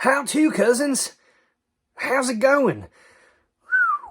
How to, cousins? How's it going?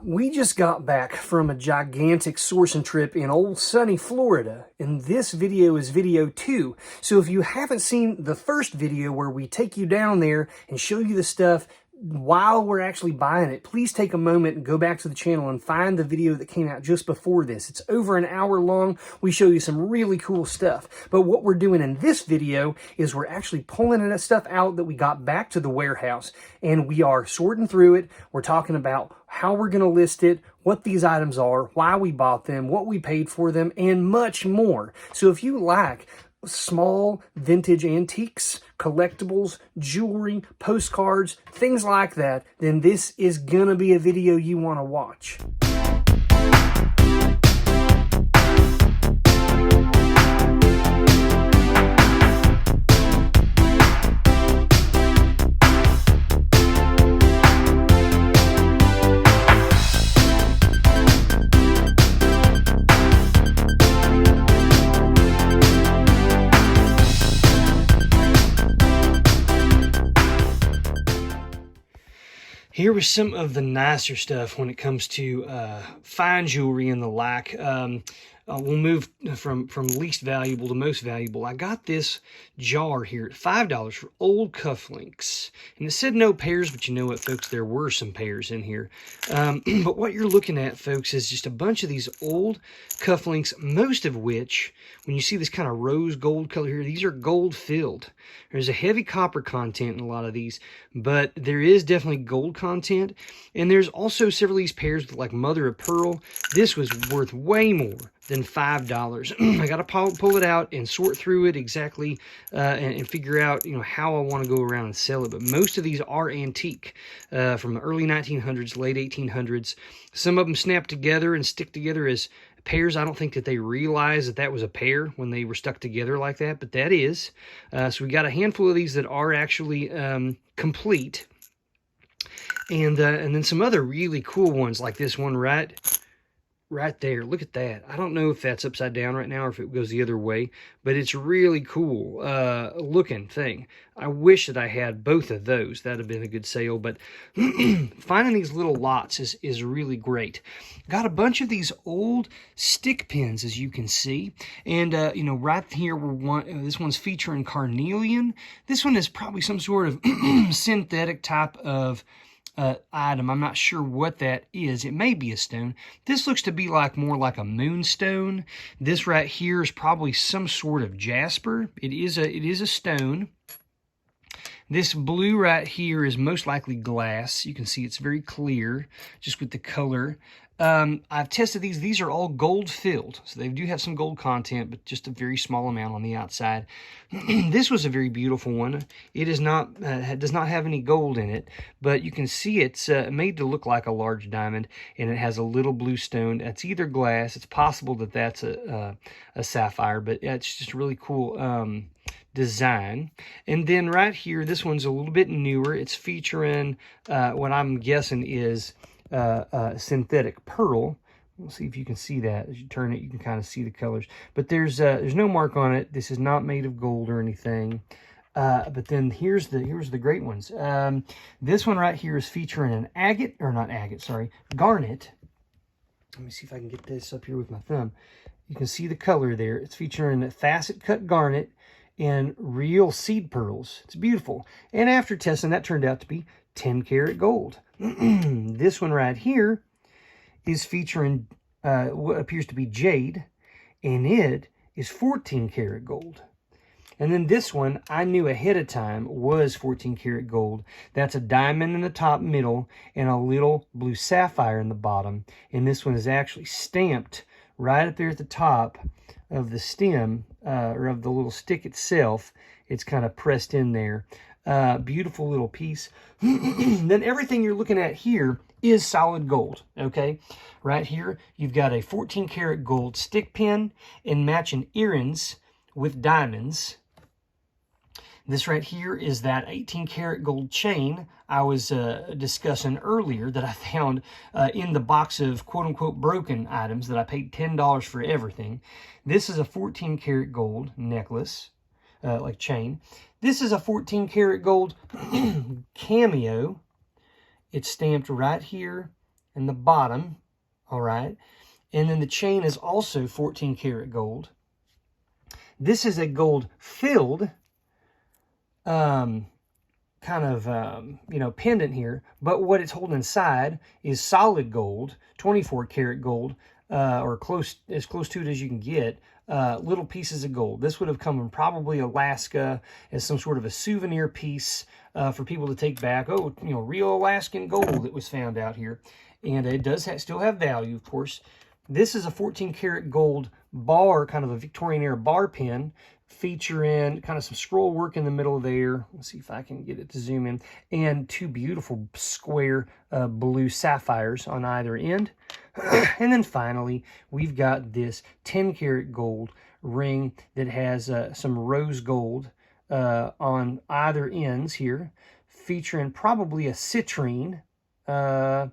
We just got back from a gigantic sourcing trip in old sunny Florida, and this video is video 2. So if you haven't seen the first video where we take you down there and show you the stuff while we're actually buying it, please take a moment and go back to the channel and find the video that came out just before this. It's over an hour long. We show you some really cool stuff. But what we're doing in this video is we're actually pulling that stuff out that we got back to the warehouse, and we are sorting through it. We're talking about how we're going to list it, what these items are, why we bought them, what we paid for them, and much more. So if you like small vintage antiques, collectibles, jewelry, postcards, things like that, then this is gonna be a video you want to watch. Here was some of the nicer stuff when it comes to fine jewelry and the like. We'll move from least valuable to most valuable. I got this jar here at $5 for old cufflinks. And it said no pairs, but you know what, folks? There were some pairs in here. But what you're looking at, folks, is just a bunch of these old cufflinks, most of which, when you see this kind of rose gold color here, these are gold filled. There's a heavy copper content in a lot of these, but there is definitely gold content. And there's also several of these pairs with like mother of pearl. This was worth way more than $5. I got to pull it out and sort through it exactly and figure out, how I want to go around and sell it. But most of these are antique from the early 1900s, late 1800s. Some of them snap together and stick together as pairs. I don't think that they realized that that was a pair when they were stuck together like that, but that is. So we got a handful of these that are actually complete. And then some other really cool ones like this one right there. Look at that. I don't know if that's upside down right now or if it goes the other way, but it's really cool looking thing. I wish that I had both of those. That'd have been a good sale, but finding these little lots is really great. Got a bunch of these old stick pins, as you can see, and right here this one's featuring carnelian. This one is probably some sort of synthetic type of item. I'm not sure what that is. It may be a stone. This looks to be more like a moonstone. This right here is probably some sort of jasper. It is a stone. This blue right here is most likely glass. You can see it's very clear just with the color. I've tested these. These are all gold filled, so they do have some gold content, but just a very small amount on the outside. This was a very beautiful one. It is not does not have any gold in it, but you can see it's made to look like a large diamond, and it has a little blue stone. That's either glass. It's possible that that's a sapphire, but it's just really cool design. And then right here, this one's a little bit newer. It's featuring what I'm guessing is synthetic pearl. We'll see if you can see that. As you turn it, you can kind of see the colors. But there's no mark on it. This is not made of gold or anything. But then here's the great ones. This one right here is featuring an garnet. Let me see if I can get this up here with my thumb. You can see the color there. It's featuring a facet cut garnet and real seed pearls. It's beautiful. And after testing, that turned out to be 10 karat gold. This one right here is featuring what appears to be jade, and it is 14 karat gold. And then this one, I knew ahead of time was 14 karat gold. That's a diamond in the top middle and a little blue sapphire in the bottom. And this one is actually stamped right up there at the top of the stem, or of the little stick itself. It's kind of pressed in there. Beautiful little piece. Then everything you're looking at here is solid gold, okay? Right here, you've got a 14 karat gold stick pin and matching earrings with diamonds. This right here is that 18 karat gold chain I was discussing earlier that I found in the box of quote-unquote broken items that I paid $10 for everything. This is a 14 karat gold necklace, like chain. This is a 14 karat gold cameo. It's stamped right here in the bottom, all right? And then the chain is also 14 karat gold. This is a gold filled kind of, you know, pendant here, but what it's holding inside is solid gold, 24 karat gold, or as close to it as you can get, little pieces of gold. This would have come from probably Alaska as some sort of a souvenir piece for people to take back. Oh, you know, real Alaskan gold that was found out here. And it does still have value, of course. This is a 14 karat gold bar, kind of a Victorian era bar pin, featuring kind of some scroll work in the middle there. Let's see if I can get it to zoom in. And two beautiful square blue sapphires on either end. And then finally, we've got this 10 karat gold ring that has some rose gold on either ends here, featuring probably a citrine. And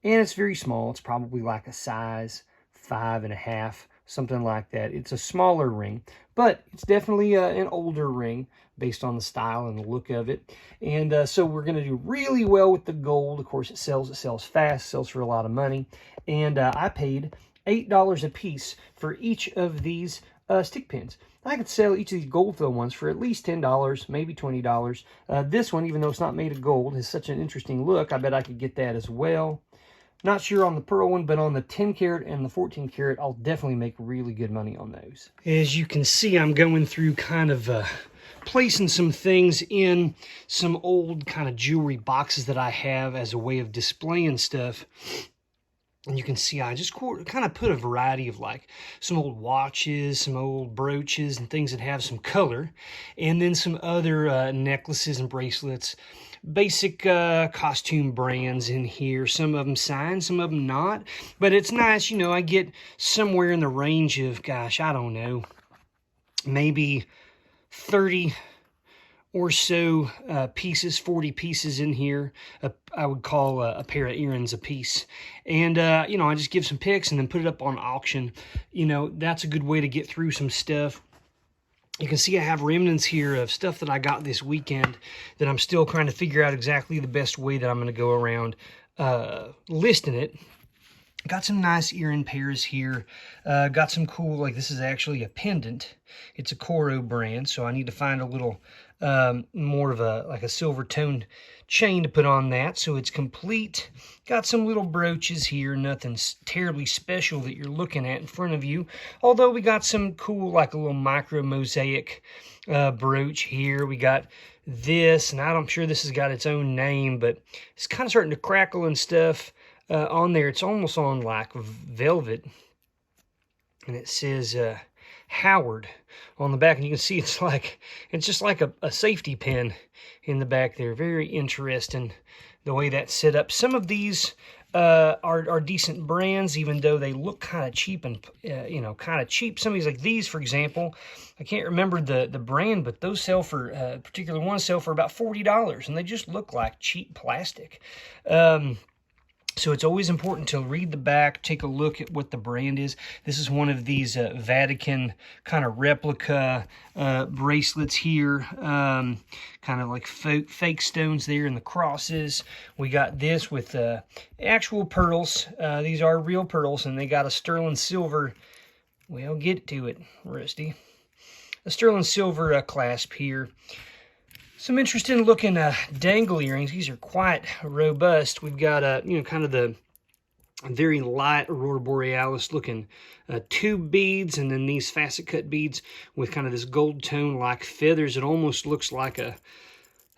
it's very small. It's probably like a size 5.5, something like that. It's a smaller ring, but it's definitely an older ring based on the style and the look of it. And so we're going to do really well with the gold. Of course, it sells fast, sells for a lot of money. And I paid $8 a piece for each of these stick pins. I could sell each of these gold fill ones for at least $10, maybe $20. This one, even though it's not made of gold, has such an interesting look. I bet I could get that as well. Not sure on the pearl one, but on the 10 karat and the 14 karat, I'll definitely make really good money on those. As you can see, I'm going through kind of placing some things in some old kind of jewelry boxes that I have as a way of displaying stuff. And you can see I just kind of put a variety of like some old watches, some old brooches and things that have some color. And then some other necklaces and bracelets. Basic costume brands in here. Some of them signed, some of them not. But it's nice, you know, I get somewhere in the range of, gosh, I don't know, maybe 30 or so pieces, 40 pieces in here. I would call a pair of earrings a piece. And, you know, I just give some pics and then put it up on auction. You know, that's a good way to get through some stuff. You can see I have remnants here of stuff that I got this weekend that I'm still trying to figure out exactly the best way that I'm going to go around listing it. Got some nice earring pairs here. Got some cool, like this is actually a pendant. It's a Coro brand, so I need to find a little more of a, like a silver toned chain to put on that, so it's complete. Got some little brooches here, nothing terribly special that you're looking at in front of you. Although we got some cool, like a little micro mosaic brooch here. We got this, and I'm sure this has got its own name, but it's kind of starting to crackle and stuff on there. It's almost on like velvet, and it says Howard on the back, and you can see it's just like a safety pin in the back there. Very interesting the way that's set up. Some of these are decent brands, even though they look kind of cheap and you know, kind of cheap. Some of these, like these, for example, I can't remember the brand, but those sell for particular ones sell for about $40, and they just look like cheap plastic. So it's always important to read the back, take a look at what the brand is. This is one of these Vatican kind of replica bracelets here, kind of like fake stones there in the crosses. We got this with actual pearls. These are real pearls, and they got a sterling silver. Well, get to it, Rusty. A sterling silver clasp here. Some interesting looking dangle earrings. These are quite robust. We've got you know, kind of the very light Aurora Borealis looking tube beads, and then these facet cut beads with kind of this gold tone like feathers. It almost looks like a,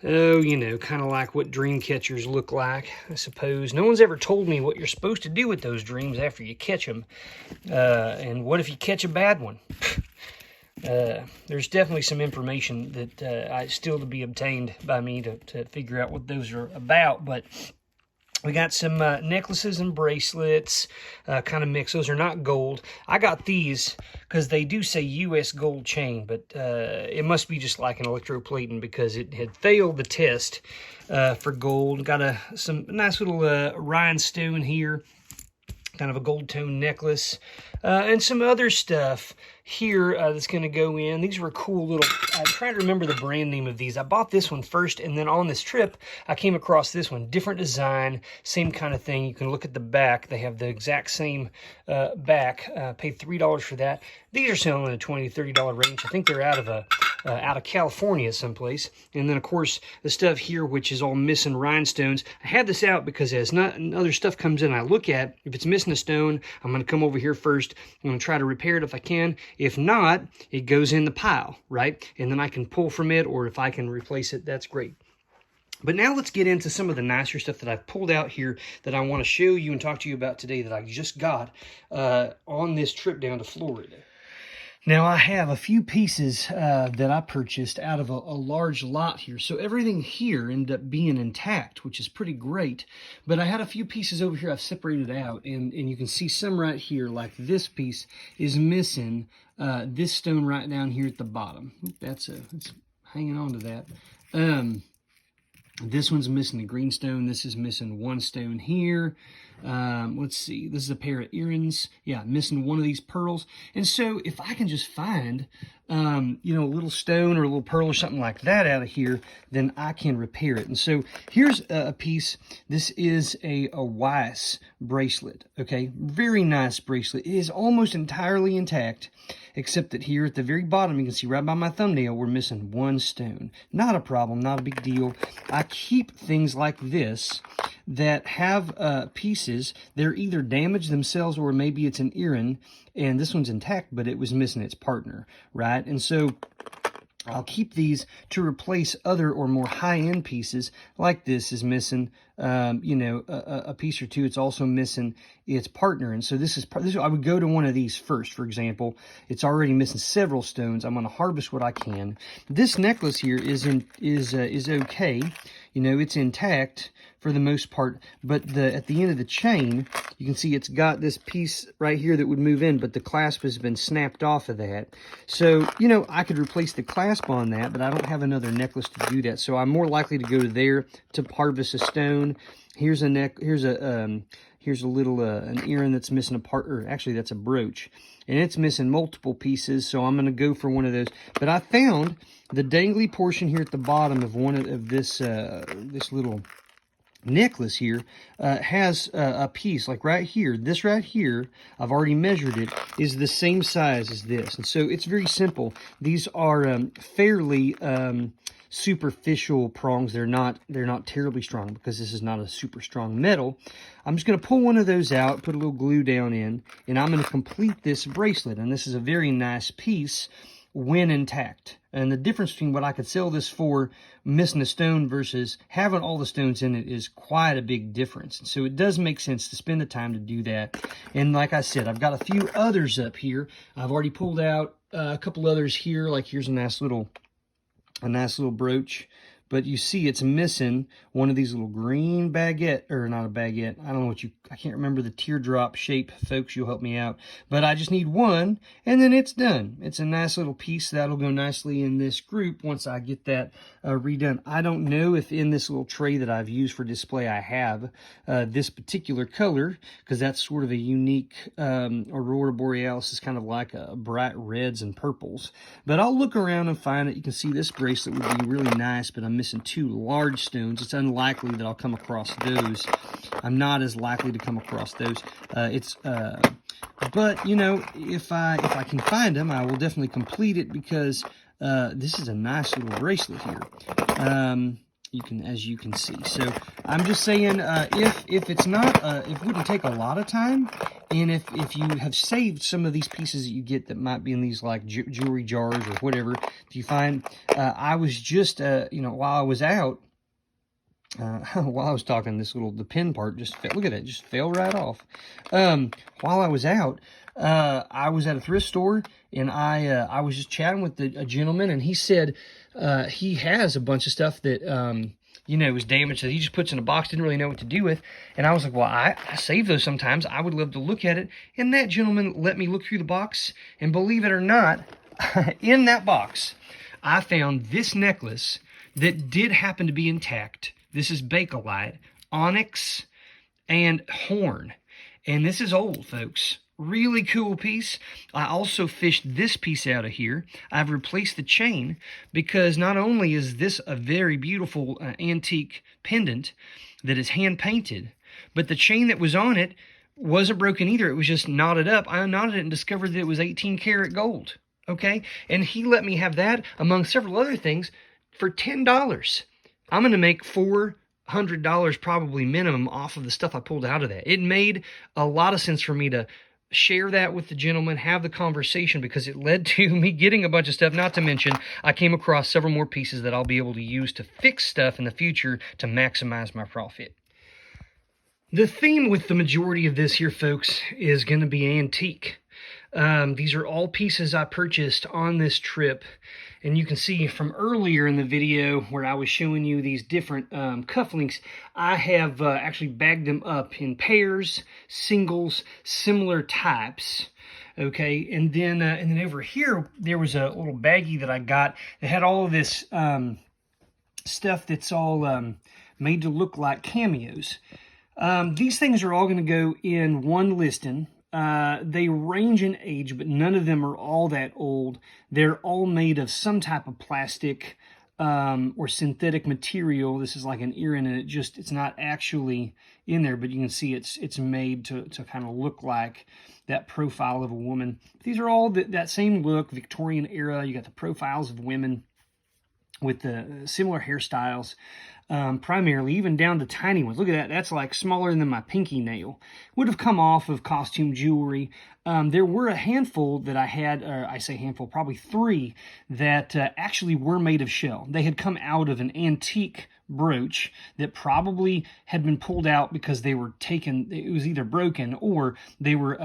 oh, you know, kind of like what dream catchers look like, I suppose. No one's ever told me what you're supposed to do with those dreams after you catch them. And what if you catch a bad one? There's definitely some information that still to be obtained by me to figure out what those are about, but we got some necklaces and bracelets, kind of mixed. Those are not gold. I got these because they do say U.S. gold chain, but it must be just like an electroplating because it had failed the test for gold. Got some nice little rhinestone here. Kind of a gold tone necklace. And some other stuff here that's going to go in. These were cool little, I'm trying to remember the brand name of these. I bought this one first, and then on this trip, I came across this one. Different design, same kind of thing. You can look at the back. They have the exact same back. Paid $3 for that. These are selling in the $20 to $30 range. I think they're out of California someplace. And then, of course, the stuff here, which is all missing rhinestones. I had this out because as other stuff comes in, I look at, if it's missing a stone, I'm going to come over here first. I'm going to try to repair it if I can. If not, it goes in the pile, right? And then I can pull from it, or if I can replace it, that's great. But now let's get into some of the nicer stuff that I've pulled out here that I want to show you and talk to you about today that I just got on this trip down to Florida. Now, I have a few pieces that I purchased out of a large lot here. So everything here ended up being intact, which is pretty great. But I had a few pieces over here I've separated out. And you can see some right here, like this piece is missing this stone right down here at the bottom. It's hanging on to that. This one's missing the green stone. This is missing one stone here. Let's see. This is a pair of earrings. Yeah, missing one of these pearls. And so if I can just find, you know, a little stone or a little pearl or something like that out of here, then I can repair it. And so here's a piece. This is a Weiss bracelet. Okay, very nice bracelet. It is almost entirely intact, except that here at the very bottom, you can see right by my thumbnail, we're missing one stone. Not a problem, not a big deal. I keep things like this that have pieces. They're either damaged themselves or maybe it's an earring, and this one's intact, but it was missing its partner, right? And so I'll keep these to replace other or more high-end pieces, like this is missing, you know, a piece or two. It's also missing its partner. And so this I would go to one of these first, for example. It's already missing several stones. I'm going to harvest what I can. This necklace here is okay. You know, it's intact for the most part, but at the end of the chain, you can see it's got this piece right here that would move in, but the clasp has been snapped off of that. So, you know, I could replace the clasp on that, but I don't have another necklace to do that. So I'm more likely to go there to harvest a stone. Here's a little an earring that's missing a part, or actually that's a brooch, and it's missing multiple pieces. So I'm going to go for one of those. But I found the dangly portion here at the bottom of one of this little necklace here has a piece like right here. This right here, I've already measured it, is the same size as this. And so it's very simple. These are fairly superficial prongs. They're not terribly strong because this is not a super strong metal. I'm just going to pull one of those out, put a little glue down in, and I'm going to complete this bracelet. And this is a very nice piece when intact. And the difference between what I could sell this for missing a stone versus having all the stones in it is quite a big difference. And so it does make sense to spend the time to do that. And like I said, I've got a few others up here. I've already pulled out a couple others here. Like here's a nice little brooch. But you see it's missing one of these little green baguette, or not a baguette, I don't know I can't remember the teardrop shape, folks, you'll help me out. But I just need one, and then it's done. It's a nice little piece that'll go nicely in this group once I get that redone. I don't know if in this little tray that I've used for display I have this particular color, because that's sort of a unique Aurora Borealis is kind of like bright reds and purples. But I'll look around and find it. You can see this bracelet would be really nice, but I'm missing two large stones. It's unlikely that I'll come across those. I'm not as likely to come across those. But you know, if I can find them, I will definitely complete it, because this is a nice little bracelet here. As you can see. So I'm just saying, if it's not, it wouldn't take a lot of time, and if you have saved some of these pieces that you get that might be in these like jewelry jars or whatever, if you find, I was just, you know, while I was out, while I was talking, the pin part just fell, look at it, just fell right off. While I was out, I was at a thrift store, and I was just chatting with a gentleman, and he said he has a bunch of stuff that you know, was damaged that he just puts in a box, didn't really know what to do with. And I was like, well, I save those sometimes. I would love to look at it. And that gentleman let me look through the box, and believe it or not, in that box, I found this necklace that did happen to be intact. This is Bakelite, onyx, and horn. And this is old, folks. Really cool piece. I also fished this piece out of here. I've replaced the chain because not only is this a very beautiful antique pendant that is hand painted, but the chain that was on it wasn't broken either. It was just knotted up. I unknotted it and discovered that it was 18 karat gold. Okay? And he let me have that among several other things for $10. I'm going to make $400 probably minimum off of the stuff I pulled out of that. It made a lot of sense for me to share that with the gentleman, have the conversation, because it led to me getting a bunch of stuff. Not to mention, I came across several more pieces that I'll be able to use to fix stuff in the future to maximize my profit. The theme with the majority of this here, folks, is going to be antique. These are all pieces I purchased on this trip. And you can see from earlier in the video where I was showing you these different cufflinks, I have actually bagged them up in pairs, singles, similar types. Okay, and then over here, there was a little baggie that I got that had all of this stuff that's all made to look like cameos. These things are all going to go in one listing. They range in age, but none of them are all that old. They're all made of some type of plastic or synthetic material. This is like an earring, and it's not actually in there, but you can see it's made to kind of look like that profile of a woman. These are all that same look, Victorian era. You got the profiles of women with the similar hairstyles. Primarily, even down to tiny ones. Look at that. That's like smaller than my pinky nail. Would have come off of costume jewelry. There were a handful that I had, I say handful, probably 3 that actually were made of shell. They had come out of an antique brooch that probably had been pulled out because they were taken, it was either broken or they were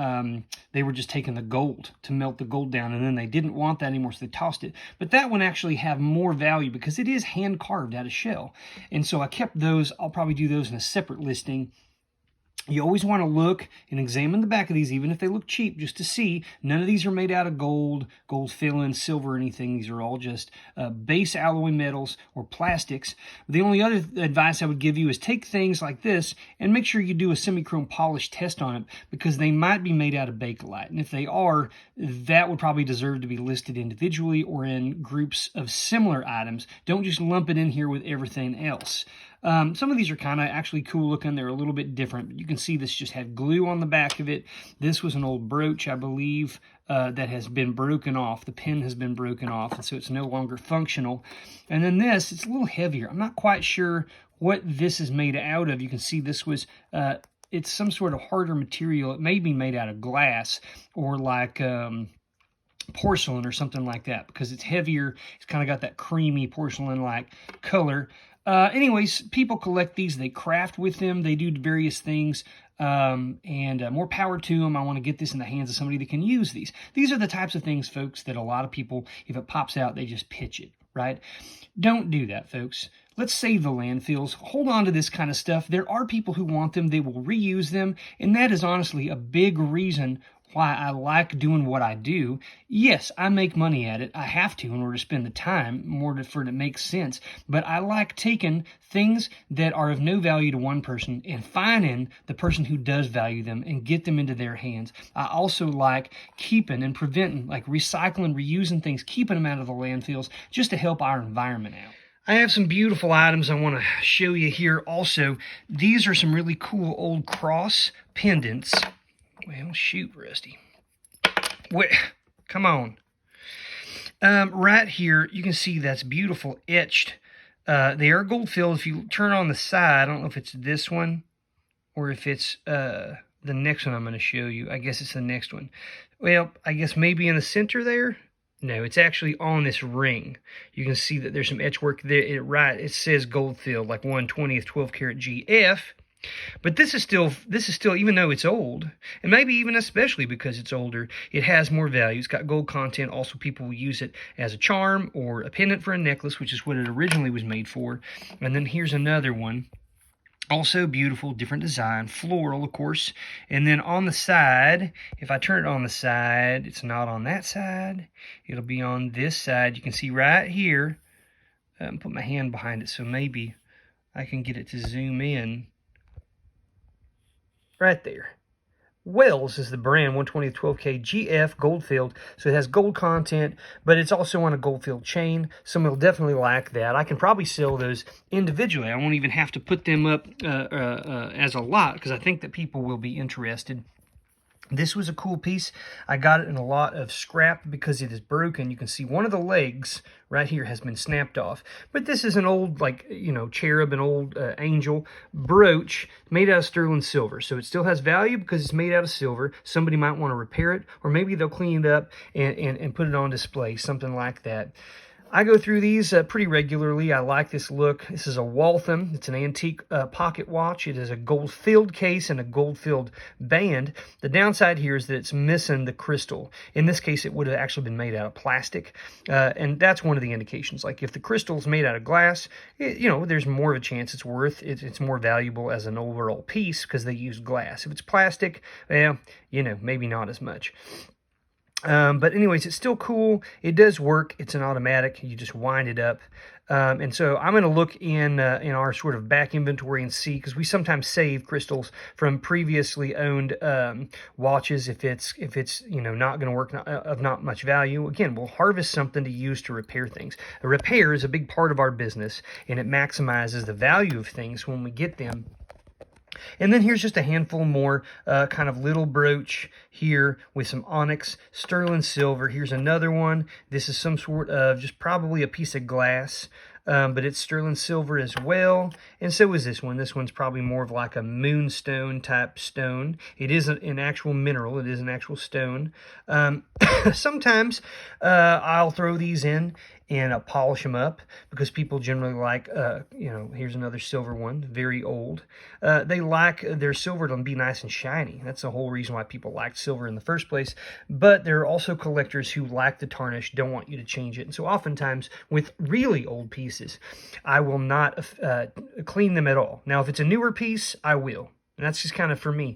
just taking the gold to melt the gold down, and then they didn't want that anymore, so they tossed it. But that one actually have more value because it is hand carved out of shell. And so I kept those. I'll probably do those in a separate listing. You always want to look and examine the back of these, even if they look cheap, just to see. None of these are made out of gold fill-in, silver, or anything. These are all just base alloy metals or plastics. The only other advice I would give you is take things like this and make sure you do a semi-chrome polish test on it, because they might be made out of Bakelite. And if they are, that would probably deserve to be listed individually or in groups of similar items. Don't just lump it in here with everything else. Some of these are kind of actually cool looking. They're a little bit different, but you can see this just had glue on the back of it. This was an old brooch, I believe, that has been broken off. The pin has been broken off, and so it's no longer functional. And then this, it's a little heavier. I'm not quite sure what this is made out of. You can see this was, it's some sort of harder material. It may be made out of glass or like porcelain or something like that, because it's heavier. It's kind of got that creamy porcelain-like color. Anyways, people collect these. They craft with them. They do various things. And more power to them. I want to get this in the hands of somebody that can use these. These are the types of things, folks, that a lot of people, if it pops out, they just pitch it, right? Don't do that, folks. Let's save the landfills. Hold on to this kind of stuff. There are people who want them. They will reuse them. And that is honestly a big reason why I like doing what I do. Yes, I make money at it. I have to in order to spend the time for it to make sense. But I like taking things that are of no value to one person and finding the person who does value them and get them into their hands. I also like keeping and preventing, like recycling, reusing things, keeping them out of the landfills just to help our environment out. I have some beautiful items I want to show you here also. These are some really cool old cross pendants. Well, shoot, Rusty. Wait, come on. Right here, you can see that's beautiful etched. They are gold filled. If you turn on the side, I don't know if it's this one or if it's the next one I'm going to show you. I guess it's the next one. Well, I guess maybe in the center there. No, it's actually on this ring. You can see that there's some etch work there. It says gold filled, like 1/20th 12 karat GF. But this is still, even though it's old, and maybe even especially because it's older, it has more value. It's got gold content. Also, people will use it as a charm or a pendant for a necklace, which is what it originally was made for. And then here's another one. Also beautiful, different design, floral, of course. And then on the side, if I turn it on the side, it's not on that side. It'll be on this side. You can see right here. Put my hand behind it so maybe I can get it to zoom in. Right there. Wells is the brand, 120th 12K GF gold filled. So it has gold content, but it's also on a gold filled chain. Some will definitely like that. I can probably sell those individually. I won't even have to put them up as a lot, because I think that people will be interested. This was a cool piece. I got it in a lot of scrap because it is broken. You can see one of the legs right here has been snapped off. But this is an old, like, you know, cherub, an old angel brooch made out of sterling silver. So it still has value because it's made out of silver. Somebody might want to repair it, or maybe they'll clean it up and put it on display, something like that. I go through these pretty regularly. I like this look. This is a Waltham. It's an antique pocket watch. It is a gold-filled case and a gold-filled band. The downside here is that it's missing the crystal. In this case, it would have actually been made out of plastic, and that's one of the indications. Like, if the crystal's made out of glass, you know, there's more of a chance it's more valuable as an overall piece because they use glass. If it's plastic, well, you know, maybe not as much. But anyways, it's still cool. It does work. It's an automatic. You just wind it up. And so I'm going to look in our sort of back inventory and see, because we sometimes save crystals from previously owned watches if it's you know, not going to work, of not much value. Again, we'll harvest something to use to repair things. A repair is a big part of our business, and it maximizes the value of things when we get them. And then here's just a handful more, kind of little brooch here with some onyx, sterling silver. Here's another one. This is some sort of just probably a piece of glass, but it's sterling silver as well. And so is this one. This one's probably more of like a moonstone type stone. It isn't an actual mineral. It is an actual stone. Sometimes I'll throw these in and I'll polish them up, because people generally like, you know, here's another silver one, very old. They like their silver to be nice and shiny. That's the whole reason why people liked silver in the first place. But there are also collectors who like the tarnish, don't want you to change it. And so oftentimes with really old pieces, I will not clean them at all. Now, if it's a newer piece, I will. And that's just kind of for me.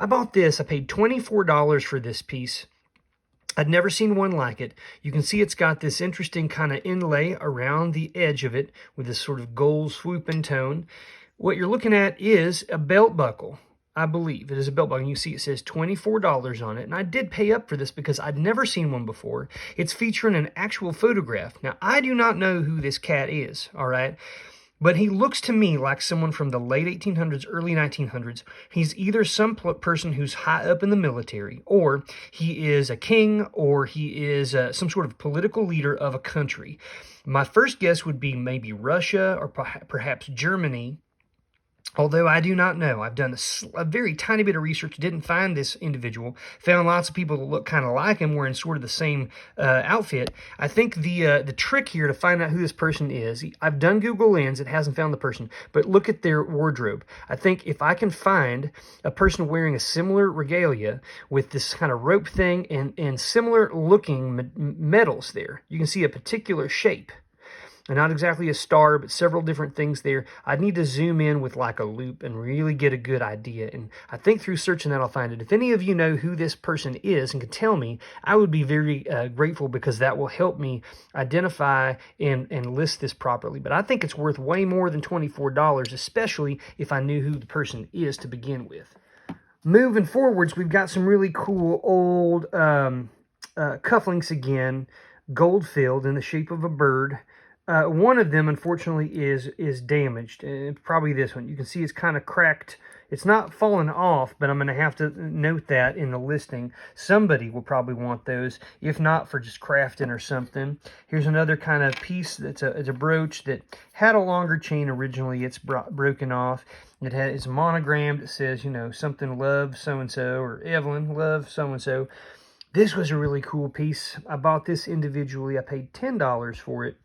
I bought this. I paid $24 for this piece. I'd never seen one like it. You can see it's got this interesting kind of inlay around the edge of it with this sort of gold swooping tone. What you're looking at is a belt buckle. I believe it is a belt buckle. You see it says $24 on it. And I did pay up for this because I'd never seen one before. It's featuring an actual photograph. Now, I do not know who this cat is, all right? But he looks to me like someone from the late 1800s, early 1900s. He's either some person who's high up in the military, or he is a king, or he is some sort of political leader of a country. My first guess would be maybe Russia or perhaps Germany. Although I do not know. I've done a very tiny bit of research, didn't find this individual, found lots of people that look kind of like him, wearing sort of the same outfit. I think the trick here to find out who this person is, I've done Google Lens, it hasn't found the person, but look at their wardrobe. I think if I can find a person wearing a similar regalia with this kind of rope thing and similar looking medals there, you can see a particular shape. And not exactly a star, but several different things there. I'd need to zoom in with like a loop and really get a good idea. And I think through searching that, I'll find it. If any of you know who this person is and can tell me, I would be very grateful, because that will help me identify and list this properly. But I think it's worth way more than $24, especially if I knew who the person is to begin with. Moving forwards, we've got some really cool old cufflinks again, gold filled in the shape of a bird. One of them, unfortunately, is damaged. It's probably this one. You can see it's kind of cracked. It's not fallen off, but I'm going to have to note that in the listing. Somebody will probably want those, if not for just crafting or something. Here's another kind of piece that's it's a brooch that had a longer chain originally. It's broken off. It's monogrammed. It says, you know, something love so-and-so, or Evelyn love so-and-so. This was a really cool piece. I bought this individually. I paid $10 for it.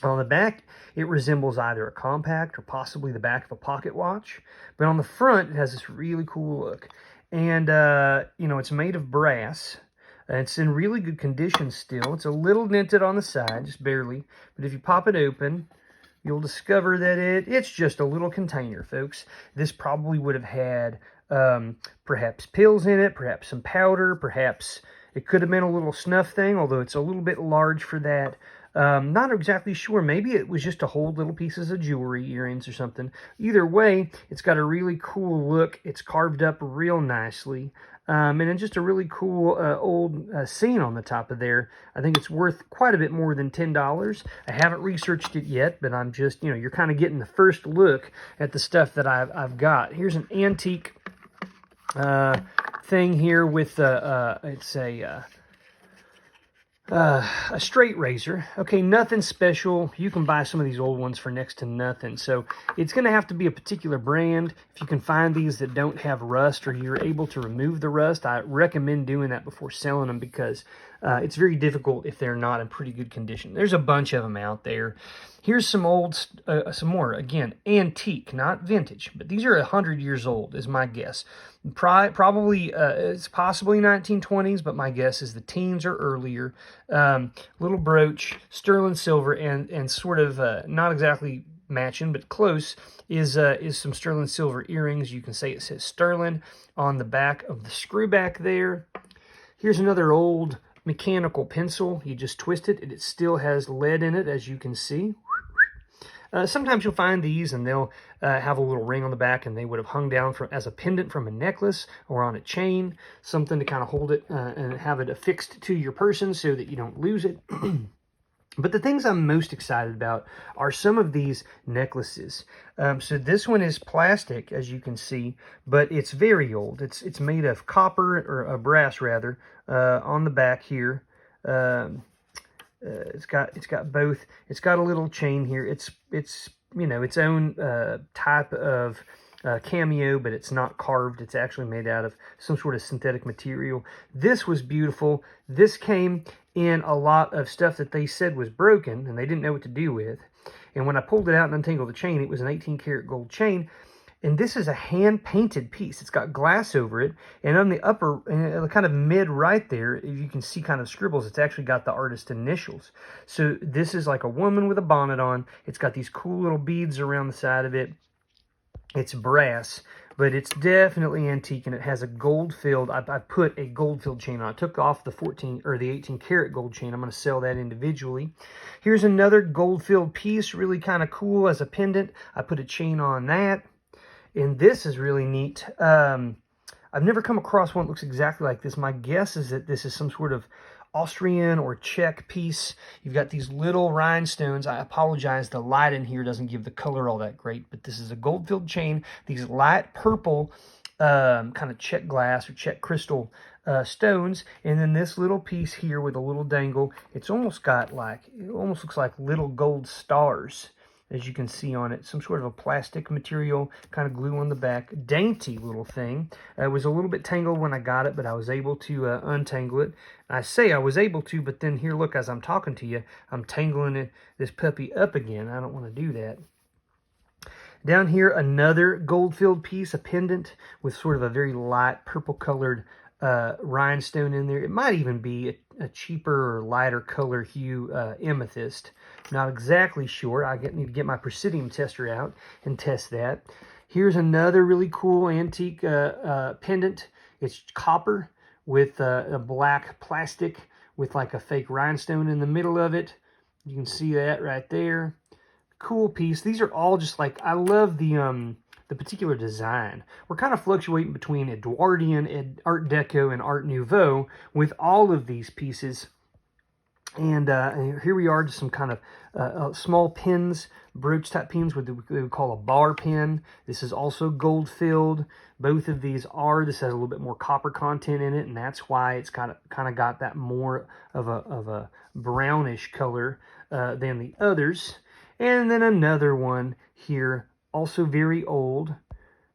On the back, it resembles either a compact or possibly the back of a pocket watch. But on the front, it has this really cool look. And, you know, it's made of brass. It's in really good condition still. It's a little dented on the side, just barely. But if you pop it open, you'll discover that it's just a little container, folks. This probably would have had perhaps pills in it, perhaps some powder, perhaps it could have been a little snuff thing, although it's a little bit large for that. Not exactly sure. Maybe it was just to hold little pieces of jewelry, earrings or something. Either way, it's got a really cool look. It's carved up real nicely. And then just a really cool old scene on the top of there. I think it's worth quite a bit more than $10. I haven't researched it yet, but I'm just, you're kind of getting the first look at the stuff that I've got. Here's an antique thing here with it's a straight razor. Okay, nothing special. You can buy some of these old ones for next to nothing. So it's going to have to be a particular brand. If you can find these that don't have rust or you're able to remove the rust, I recommend doing that before selling them because it's very difficult if they're not in pretty good condition. There's a bunch of them out there. Here's some some more. Again, antique, not vintage, but these are 100 years old is my guess. Probably, it's possibly 1920s, but my guess is the teens or earlier. Little brooch, sterling silver, and sort of not exactly matching, but close, is some sterling silver earrings. You can say it says sterling on the back of the screw back there. Here's another old mechanical pencil. You just twist it, and it still has lead in it, as you can see. Sometimes you'll find these and they'll have a little ring on the back, and they would have hung down as a pendant from a necklace or on a chain, something to kind of hold it and have it affixed to your person so that you don't lose it. But the things I'm most excited about are some of these necklaces. So this one is plastic, as you can see, but it's very old. It's made of copper, or brass rather, on the back here. It's got both. It's got a little chain here. It's its own type of cameo, but it's not carved. It's actually made out of some sort of synthetic material. This was beautiful. This came in a lot of stuff that they said was broken and they didn't know what to do with. And when I pulled it out and untangled the chain, it was an 18-karat gold chain. And this is a hand-painted piece. It's got glass over it. And on the upper, kind of mid right there, you can see kind of scribbles. It's actually got the artist's initials. So this is like a woman with a bonnet on. It's got these cool little beads around the side of it. It's brass, but it's definitely antique, and it has a gold-filled, I put a gold-filled chain on. I took off the 18-karat gold chain. I'm going to sell that individually. Here's another gold-filled piece, really kind of cool as a pendant. I put a chain on that. And this is really neat. I've never come across one that looks exactly like this. My guess is that this is some sort of Austrian or Czech piece. You've got these little rhinestones. I apologize, the light in here doesn't give the color all that great, but this is a gold-filled chain. These light purple kind of Czech glass or Czech crystal stones, and then this little piece here with a little dangle. It almost looks like little gold stars, as you can see on it. Some sort of a plastic material, kind of glue on the back. Dainty little thing. It was a little bit tangled when I got it, but I was able to untangle it. I say I was able to, but then here, look, as I'm talking to you, I'm tangling this puppy up again. I don't want to do that. Down here, another gold-filled piece, a pendant with sort of a very light purple-colored rhinestone in there. It might even be a cheaper or lighter color hue amethyst. Not exactly sure. I need to get my Presidium tester out and test that. Here's another really cool antique pendant. It's copper with a black plastic with like a fake rhinestone in the middle of it. You can see that right there. Cool piece. These are all just like, I love the particular design. We're kind of fluctuating between Edwardian, Art Deco, and Art Nouveau with all of these pieces. And here we are, just some kind of small pins, brooch type pins, what they would call a bar pin. This is also gold filled. Both of these are. This has a little bit more copper content in it, and that's why it's kind of got that more of a brownish color than the others. And then another one here, also very old.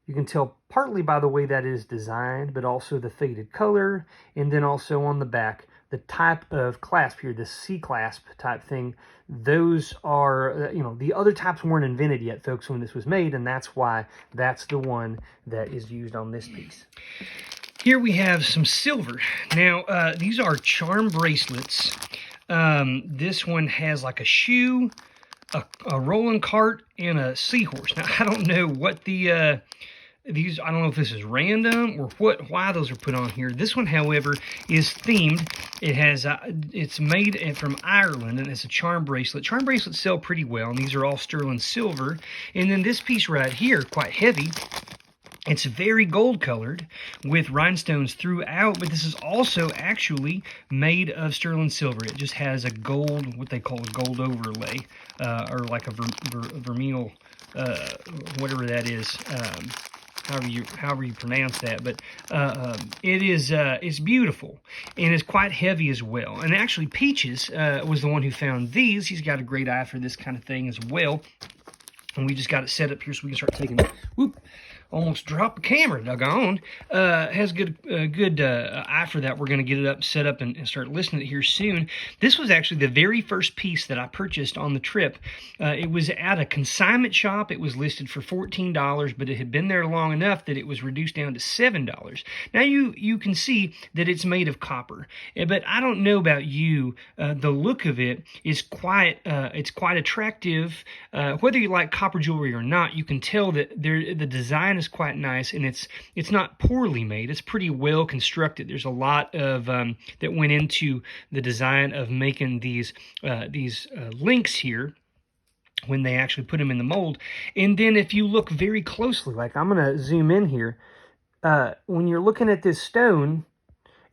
You can tell partly by the way that is designed, but also the faded color, and then also on the back, the type of clasp here, the C-clasp type thing. Those are, the other types weren't invented yet, folks, when this was made, and that's why that's the one that is used on this piece. Here we have some silver. Now, these are charm bracelets. This one has like a shoe, a rolling cart, and a seahorse. Now, I don't know what the these, I don't know if this is random or why those are put on here. This one, however, is themed. It has, it's made from Ireland, and it's a charm bracelet. Charm bracelets sell pretty well, and these are all sterling silver. And then this piece right here, quite heavy. It's very gold colored with rhinestones throughout, but this is also actually made of sterling silver. It just has a gold, what they call a gold overlay, or like a vermeil, whatever that is. However you pronounce that, but it's beautiful, and it's quite heavy as well. And actually, Peaches was the one who found these. He's got a great eye for this kind of thing as well, and we just got it set up here so we can start taking. Whoop! Almost dropped the camera, doggone. Has good eye for that. We're going to get it up, set up, and start listening to it here soon. This was actually the very first piece that I purchased on the trip. It was at a consignment shop. It was listed for $14, but it had been there long enough that it was reduced down to $7. Now you can see that it's made of copper, but I don't know about you. The look of it is quite attractive. Whether you like copper jewelry or not, you can tell that the design is quite nice, and it's not poorly made. It's pretty well constructed. There's a lot of that went into the design of making these links here when they actually put them in the mold. And then if you look very closely, like I'm going to zoom in here, when you're looking at this stone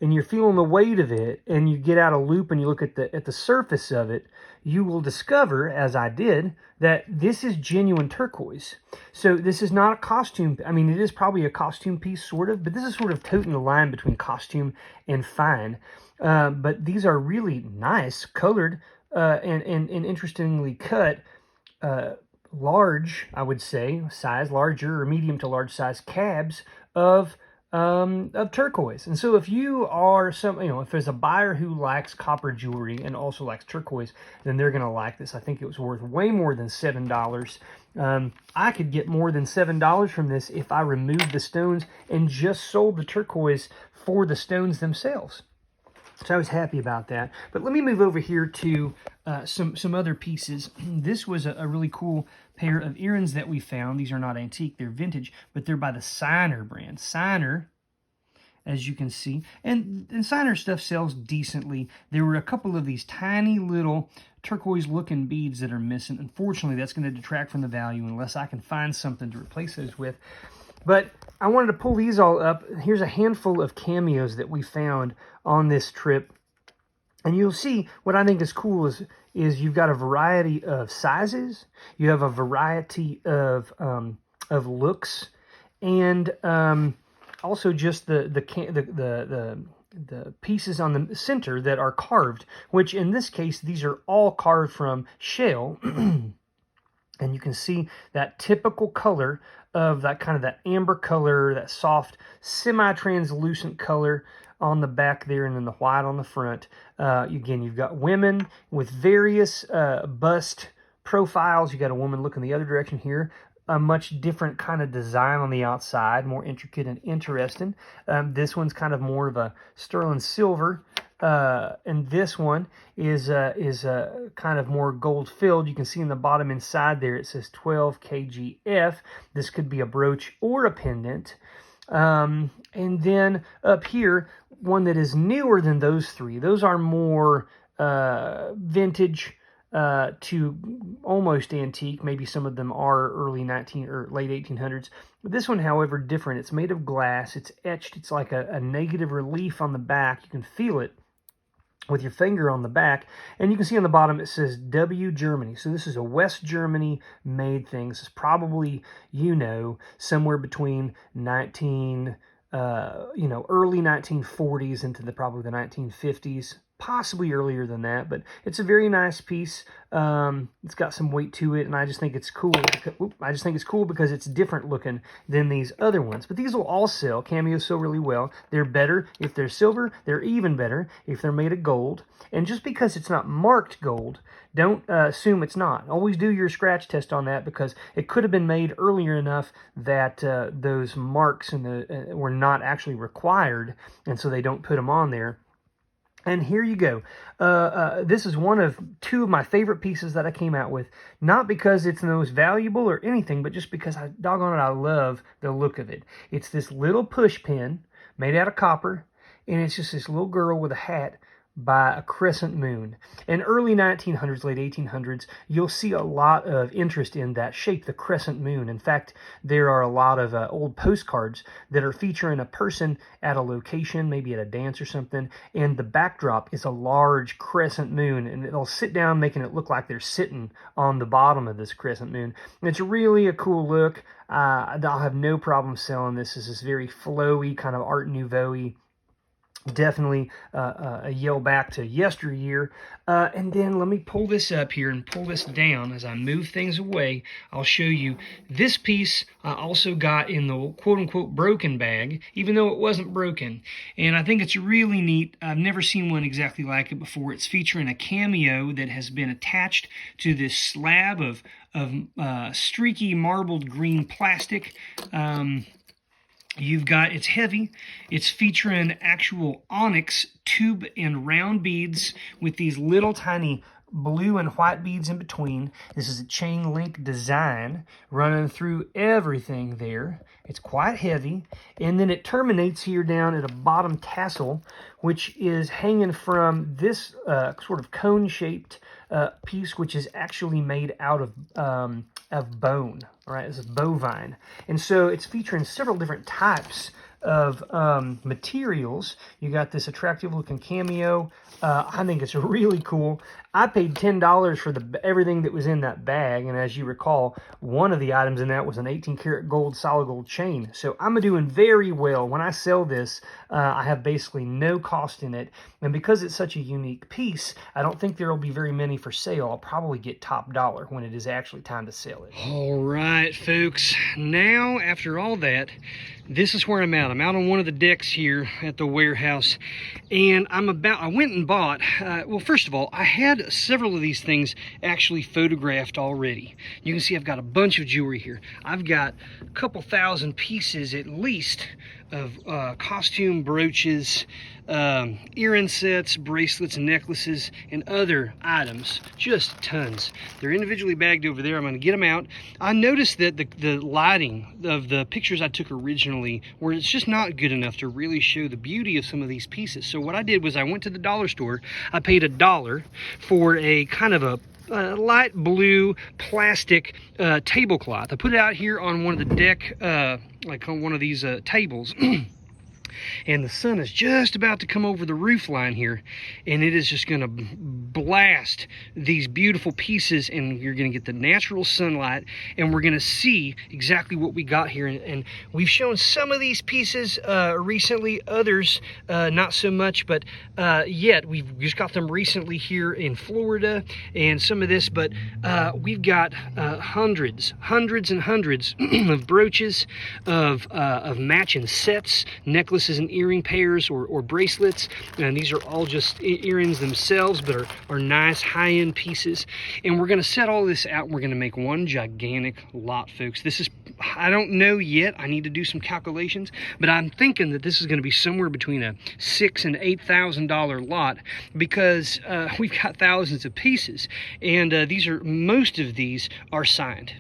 and you're feeling the weight of it, and you get out a loop and you look at the surface of it, you will discover, as I did, that this is genuine turquoise. So this is not a costume. I mean, it is probably a costume piece, sort of, but this is sort of toting the line between costume and fine. But these are really nice, colored, and interestingly cut, large, I would say, size, larger or medium to large size cabs of turquoise. And so if you are if there's a buyer who likes copper jewelry and also likes turquoise, then they're going to like this. I think it was worth way more than $7. I could get more than $7 from this if I removed the stones and just sold the turquoise for the stones themselves. So I was happy about that. But let me move over here to some other pieces. This was a really cool pair of earrings that we found. These are not antique, they're vintage, but they're by the Signer brand. Signer, as you can see. And Signer stuff sells decently. There were a couple of these tiny little turquoise-looking beads that are missing. Unfortunately, that's going to detract from the value unless I can find something to replace those with. But I wanted to pull these all up. Here's a handful of cameos that we found on this trip. And you'll see what I think is cool is you've got a variety of sizes. You have a variety of looks, and also just the pieces on the center that are carved, which in this case, these are all carved from shell. And you can see that typical color of that kind of that amber color, that soft, semi-translucent color on the back there, and then the white on the front. Again, you've got women with various bust profiles. You got a woman looking the other direction here. A much different kind of design on the outside, more intricate and interesting. This one's kind of more of a sterling silver. And this one is kind of more gold filled. You can see in the bottom inside there it says 12 kgf. This could be a brooch or a pendant. And then up here, one that is newer than those three. Those are more vintage to almost antique. Maybe some of them are early 19 or late 1800s. This one, however, different. It's made of glass. It's etched. It's like a negative relief on the back. You can feel it with your finger on the back, and you can see on the bottom it says W Germany. So this is a West Germany made thing. This is probably, somewhere between early 1940s into probably the 1950s. Possibly earlier than that, but it's a very nice piece. It's got some weight to it, and I just think it's cool. Because it's different looking than these other ones. But these will all sell. Cameos sell really well. They're better if they're silver. They're even better if they're made of gold. And just because it's not marked gold, don't assume it's not. Always do your scratch test on that, because it could have been made earlier enough that those marks were not actually required, and so they don't put them on there. And here you go. This is one of two of my favorite pieces that I came out with. Not because it's the most valuable or anything, but just because doggone it, I love the look of it. It's this little push pin made out of copper, and it's just this little girl with a hat by a crescent moon. In early 1900s, late 1800s, you'll see a lot of interest in that shape, the crescent moon. In fact, there are a lot of old postcards that are featuring a person at a location, maybe at a dance or something, and the backdrop is a large crescent moon, and they'll sit down making it look like they're sitting on the bottom of this crescent moon. And it's really a cool look. I'll have no problem selling this. This is very flowy, kind of Art Nouveau-y. Definitely a yell back to yesteryear. And then let me pull this up here and pull this down as I move things away. I'll show you this piece I also got in the quote-unquote broken bag, even though it wasn't broken. And I think it's really neat. I've never seen one exactly like it before. It's featuring a cameo that has been attached to this slab of streaky marbled green plastic. You've got, it's heavy, it's featuring actual onyx tube and round beads with these little tiny blue and white beads in between. This is a chain link design running through everything there. It's quite heavy, and then it terminates here down at a bottom tassel, which is hanging from this sort of cone-shaped piece, which is actually made out of bone. All right, this is bovine, and so it's featuring several different types of materials. You got this attractive looking cameo. I think it's really cool. I paid $10 for everything that was in that bag, and as you recall, one of the items in that was an 18-karat gold solid gold chain. So I'm doing very well. When I sell this, I have basically no cost in it, and because it's such a unique piece, I don't think there will be very many for sale. I'll probably get top dollar when it is actually time to sell it. All right, folks. Now, after all that, this is where I'm at. I'm out on one of the decks here at the warehouse, and I went and bought, well, first of all, I had several of these things actually photographed already. You can see I've got a bunch of jewelry here. I've got a couple thousand pieces at least of costume brooches, earring sets, bracelets, and necklaces, and other items. Just tons. They're individually bagged over there. I'm going to get them out. I noticed that the lighting of the pictures I took originally, where it's just not good enough to really show the beauty of some of these pieces. So what I did was I went to the dollar store. I paid $1 for a kind of a light blue plastic tablecloth. I put it out here on one of the deck, like on one of these tables. And the sun is just about to come over the roof line here, and it is just going to blast these beautiful pieces, and you're going to get the natural sunlight, and we're going to see exactly what we got here. And we've shown some of these pieces recently, others not so much, but yet we've just got them recently here in Florida, and some of this, but we've got hundreds and hundreds of brooches, of matching sets, necklaces and earring pairs or bracelets, and these are all just earrings themselves, but are nice high-end pieces. And we're going to set all this out, and we're going to make one gigantic lot, folks. This is, I don't know yet, I need to do some calculations, but I'm thinking that this is going to be somewhere between a $6,000 and $8,000 lot, because we've got thousands of pieces, and most of these are signed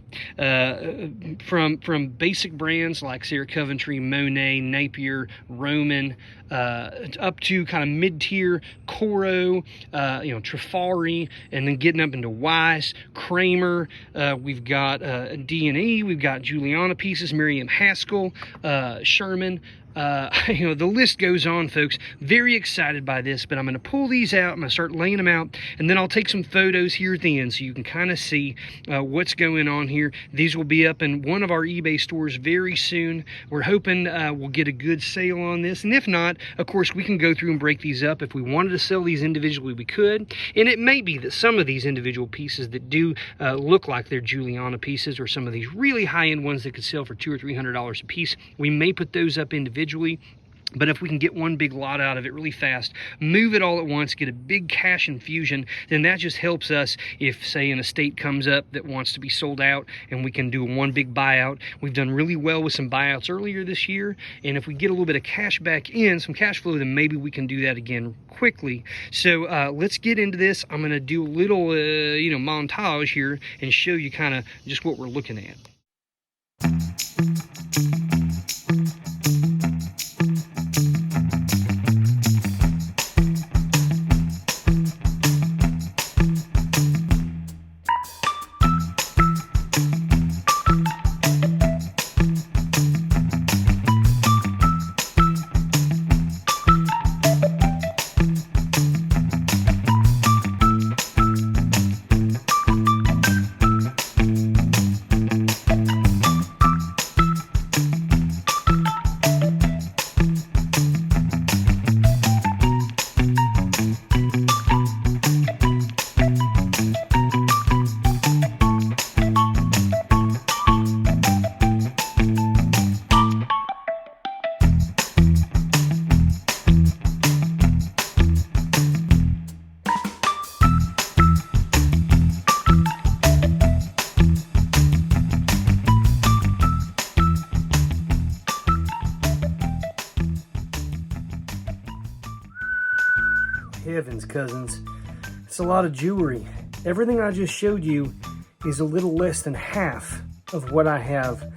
from basic brands like Sarah Coventry, Monet, Napier, Roman, up to kind of mid-tier Coro, Trifari, and then getting up into Weiss, Kramer. We've got D&E, we've got Juliana pieces, Miriam Haskell, Sherman. The list goes on, folks. Very excited by this, but I'm going to pull these out. I'm going to start laying them out, and then I'll take some photos here at the end so you can kind of see what's going on here. These will be up in one of our eBay stores very soon. We're hoping we'll get a good sale on this, and if not, of course, we can go through and break these up. If we wanted to sell these individually, we could, and it may be that some of these individual pieces that do look like they're Juliana pieces, or some of these really high-end ones that could sell for $200 or $300 a piece, we may put those up individually. But if we can get one big lot out of it really fast, move it all at once, get a big cash infusion, then that just helps us if, say, an estate comes up that wants to be sold out and we can do one big buyout. We've done really well with some buyouts earlier this year, and if we get a little bit of cash back in, some cash flow, then maybe we can do that again quickly. So let's get into this. I'm going to do a little, montage here and show you kind of just what we're looking at. Heavens, cousins, it's a lot of jewelry. Everything I just showed you is a little less than half of what I have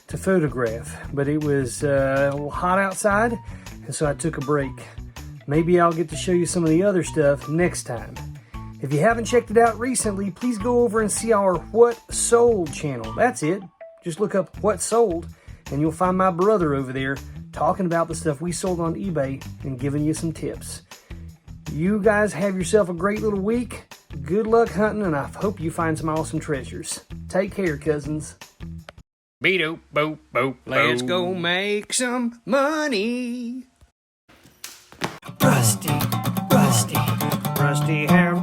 to photograph, but it was a little hot outside, and so I took a break. Maybe I'll get to show you some of the other stuff next time. If you haven't checked it out recently, please go over and see our What Sold channel. That's it. Just look up What Sold, and you'll find my brother over there talking about the stuff we sold on eBay and giving you some tips. You guys have yourself a great little week. Good luck hunting, and I hope you find some awesome treasures. Take care, cousins. Beat-o, bo, bo, Let's go make some money. Rusty Rusty hair